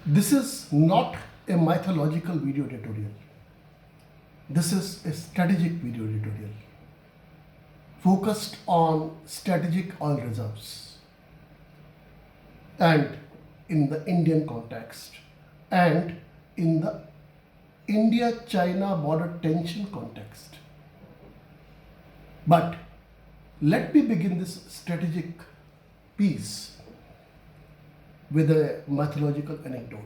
This is not a mythological video tutorial. This is a strategic video tutorial focused on strategic oil reserves and in the Indian context and in the India-China border tension context. But let me begin this strategic piece with a mythological anecdote.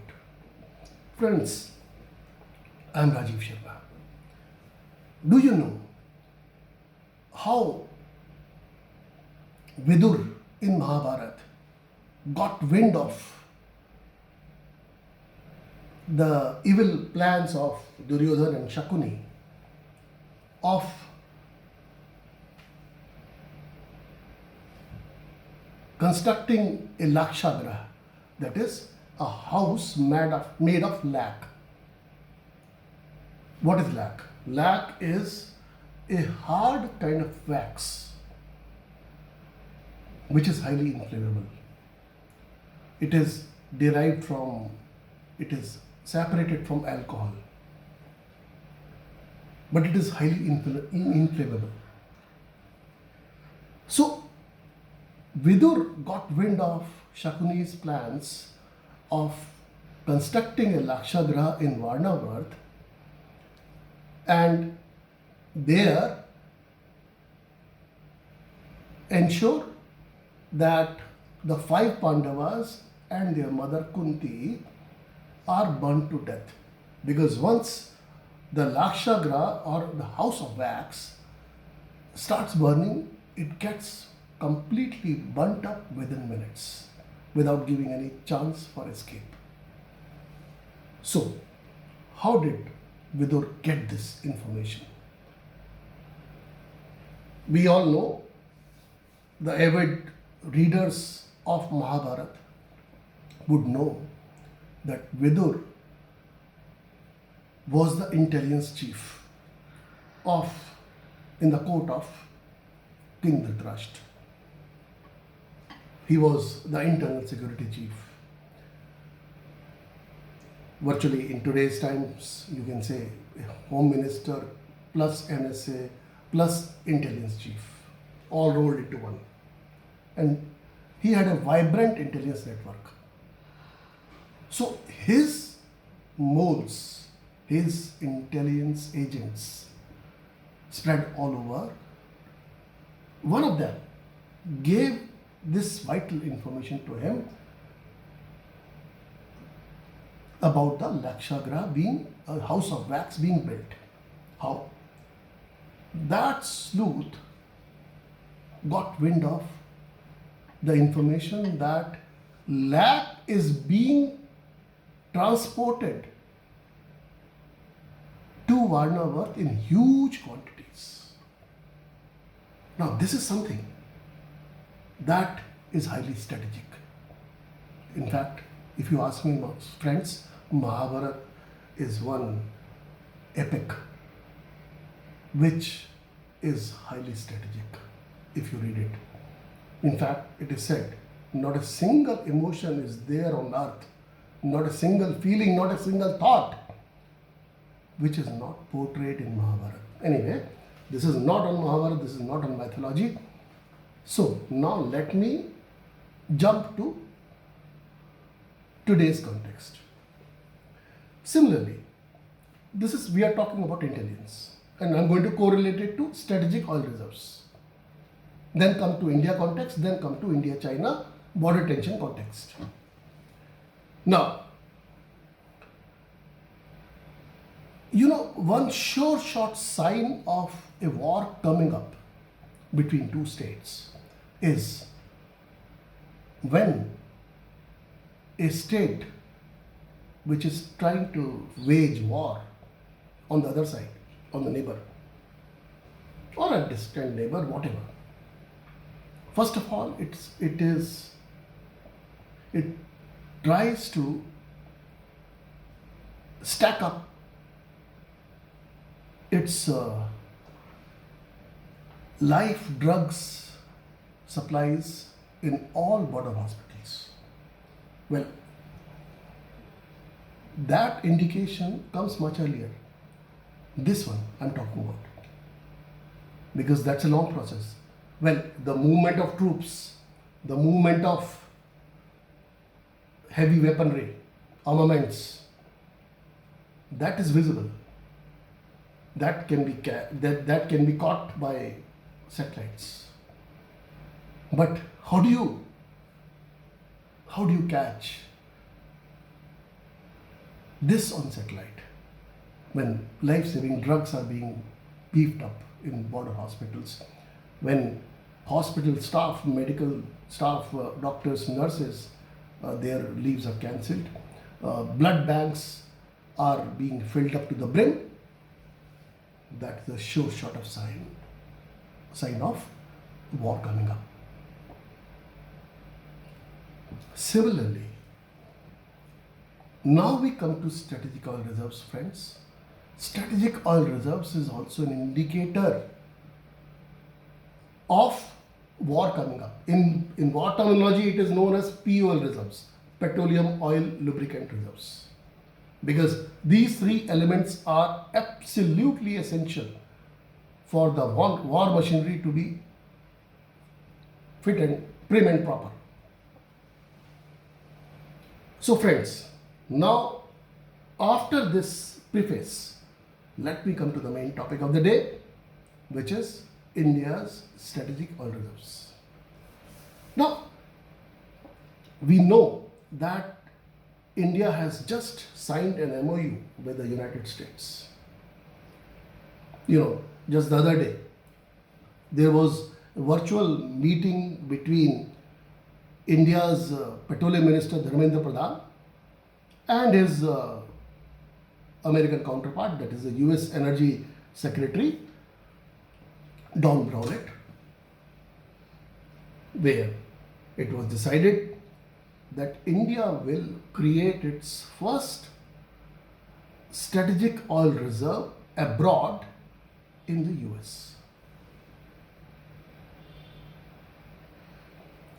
Friends, I am Rajeev Sharma. Do you know how Vidur in Mahabharat got wind of the evil plans of Duryodhana and Shakuni of constructing a Lakshagraha, that is, a house made of lac. What is lac? Lac is a hard kind of wax which is highly inflammable. It is separated from alcohol, but it is highly inflammable. So, Vidur got wind of Shakuni's plans of constructing a Lakshagraha in Varnavart, and there ensure that the five Pandavas and their mother Kunti are burnt to death. Because once the Lakshagraha or the house of wax starts burning, it gets completely burnt up within minutes without giving any chance for escape. So, how did Vidur get this information? We all know, the avid readers of Mahabharat would know, that Vidur was the intelligence chief in the court of King Dhritarashtra. He was the internal security chief. Virtually in today's times, you can say Home Minister plus NSA plus intelligence chief, all rolled into one. And he had a vibrant intelligence network. So his moles, his intelligence agents spread all over. One of them gave this vital information to him about the Lakshagraha being a house of wax being built. How? That sleuth got wind of the information that lac is being transported to Varnavart in huge quantities. Now, this is something that is highly strategic. In fact, if you ask me, friends, Mahabharat is one epic which is highly strategic if you read it. In fact, it is said, not a single emotion is there on earth, not a single feeling, not a single thought which is not portrayed in Mahabharat. Anyway, this is not on Mahabharat, this is not on mythology. So, now let me jump to today's context. Similarly, we are talking about intelligence, and I'm going to correlate it to strategic oil reserves. Then come to India context, then come to India-China border tension context. Now, one sure shot sign of a war coming up between two states is when a state which is trying to wage war on the other side, on the neighbor, or a distant neighbor, whatever. First of all, it tries to stack up its life drugs supplies in all border hospitals. Well, that indication comes much earlier. This one I'm talking about. Because that's a long process. Well, the movement of troops, the movement of heavy weaponry, armaments, that is visible. That can be caught by satellites. But how do you catch this on satellite when life-saving drugs are being beefed up in border hospitals, when hospital staff, medical staff, doctors, nurses, their leaves are cancelled, blood banks are being filled up to the brim? That's the sure shot of sign of war coming up. Similarly, now we come to strategic oil reserves, friends. Strategic oil reserves is also an indicator of war coming up. In war terminology, it is known as POL reserves, petroleum oil lubricant reserves. Because these three elements are absolutely essential for the war machinery to be fit and prim and proper. So friends, now after this preface, let me come to the main topic of the day, which is India's strategic oil reserves. Now, we know that India has just signed an MOU with the United States. Just the other day, there was a virtual meeting between India's Petroleum Minister Dharmendra Pradhan and his American counterpart, that is the US Energy Secretary, Don Brownett, where it was decided that India will create its first strategic oil reserve abroad in the US.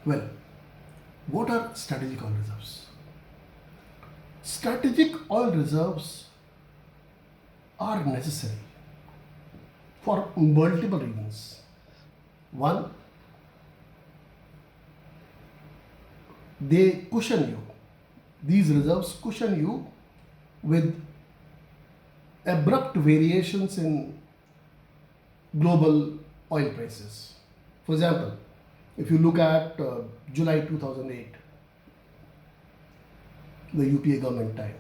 Well, what are strategic oil reserves? Strategic oil reserves are necessary for multiple reasons. One, they cushion you. These reserves cushion you with abrupt variations in global oil prices. For example, if you look at July 2008, the UPA government time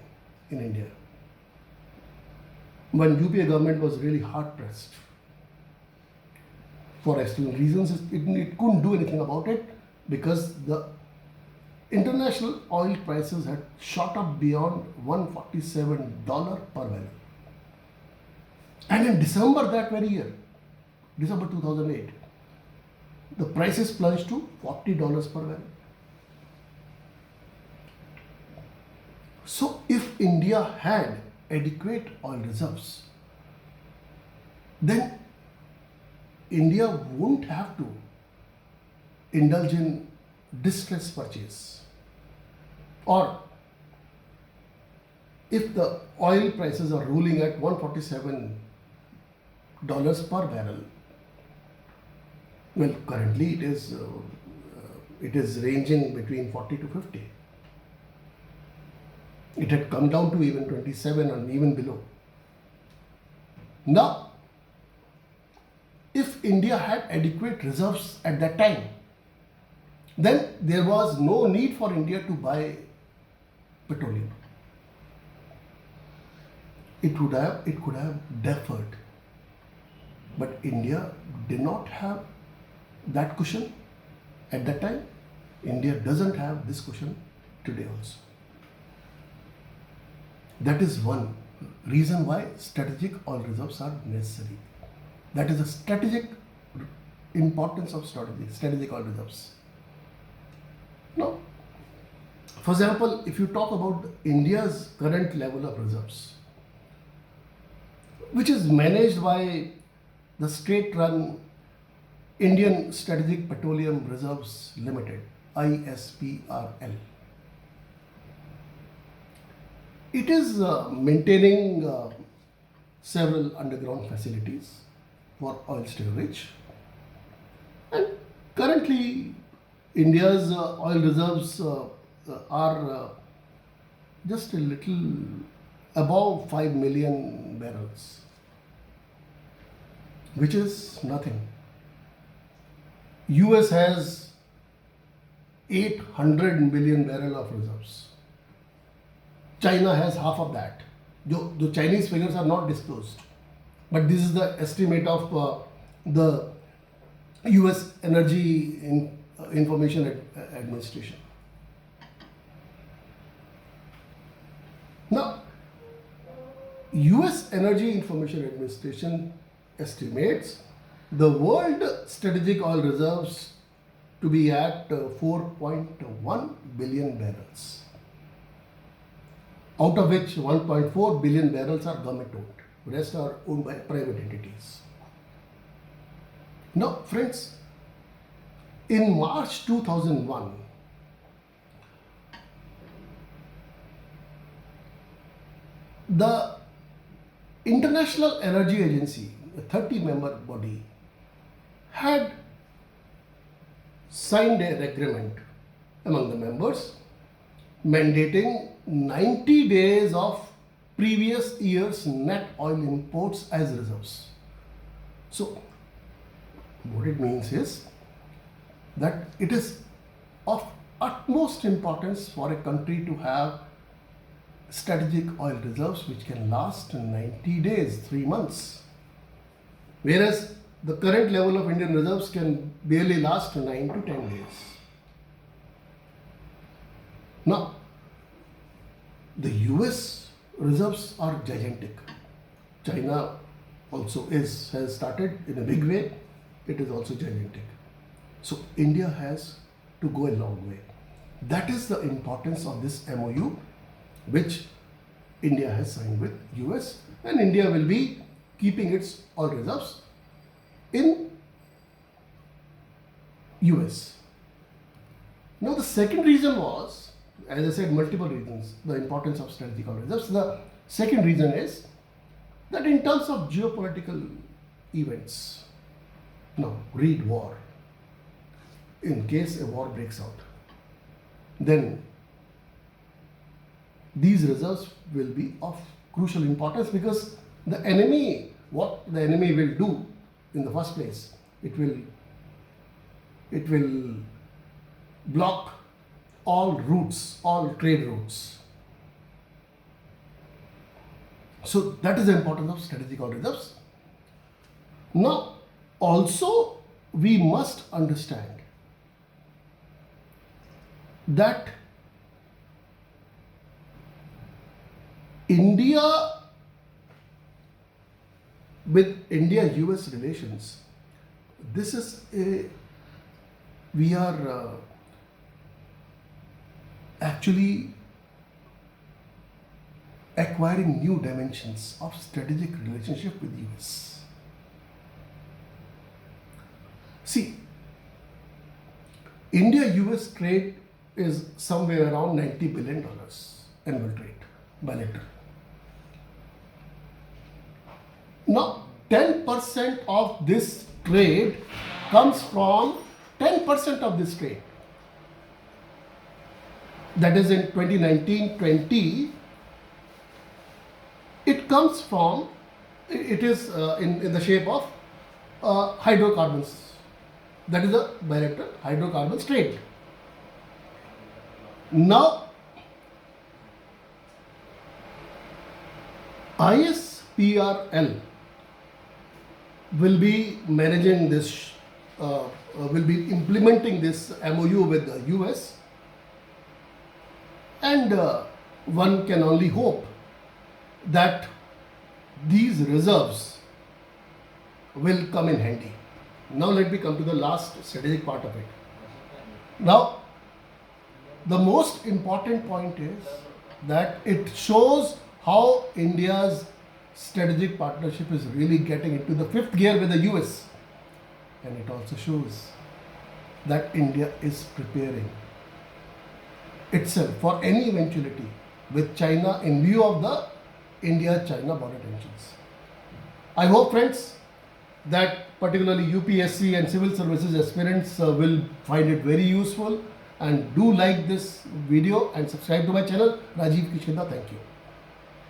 in India, when UPA government was really hard pressed for external reasons, it couldn't do anything about it because the international oil prices had shot up beyond $147 per barrel. And in December that very year, December 2008, the prices plunged to $40 per barrel. So if India had adequate oil reserves, then India wouldn't have to indulge in distress purchase. Or if the oil prices are ruling at $147 per barrel, well, currently it is ranging between 40 to 50. It had come down to even 27 and even below. Now, if India had adequate reserves at that time, then there was no need for India to buy petroleum. It could have deferred. But India did not have that cushion at that time. India doesn't have this cushion today also. That is one reason why strategic oil reserves are necessary. That is the strategic importance of strategic oil reserves. Now, for example, if you talk about India's current level of reserves, which is managed by the state-run Indian Strategic Petroleum Reserves Limited, ISPRL. It is maintaining several underground facilities for oil storage, and currently India's oil reserves are just a little above 5 million barrels, which is nothing. US has 800 million barrel of reserves. China has half of that. The Chinese figures are not disclosed, but this is the estimate of the US Information Administration. Now, US Energy Information Administration estimates the world strategic oil reserves to be at 4.1 billion barrels, out of which 1.4 billion barrels are government owned, rest are owned by private entities. Now, friends, in March 2001, the International Energy Agency, a 30-member body, had signed an agreement among the members mandating 90 days of previous year's net oil imports as reserves. So, what it means is that it is of utmost importance for a country to have strategic oil reserves which can last 90 days, 3 months. Whereas the current level of Indian reserves can barely last 9 to 10 days. Now, the US reserves are gigantic. China also has started in a big way. It is also gigantic. So India has to go a long way. That is the importance of this MOU which India has signed with US, and India will be keeping its oil reserves in US. Now the second reason was, as I said, multiple reasons, the importance of strategic oil reserves. The second reason is that in terms of geopolitical events, now read war, in case a war breaks out, then these reserves will be of crucial importance, because the enemy, what the enemy will do in the first place, it will block all routes, all trade routes. So that is the importance of strategic oil reserves. Now, also we must understand that India, with India-US relations, this is we are actually acquiring new dimensions of strategic relationship with US. See, India-US trade is somewhere around $90 billion annual trade, bilateral. Now, 10% of this trade comes from 10% of this trade. That is in 2019-20, it comes from, it is in the shape of hydrocarbons. That is a bilateral hydrocarbons trade. Now, ISPRL will be managing this, will be implementing this MOU with the US, and one can only hope that these reserves will come in handy. Now let me come to the last strategic part of it. Now, the most important point is that it shows how India's strategic partnership is really getting into the fifth gear with the US. And it also shows that India is preparing itself for any eventuality with China in view of the India-China border tensions. I hope, friends, that particularly UPSC and civil services aspirants will find it very useful, and do like this video and subscribe to my channel. Rajeev Kishkindha, thank you.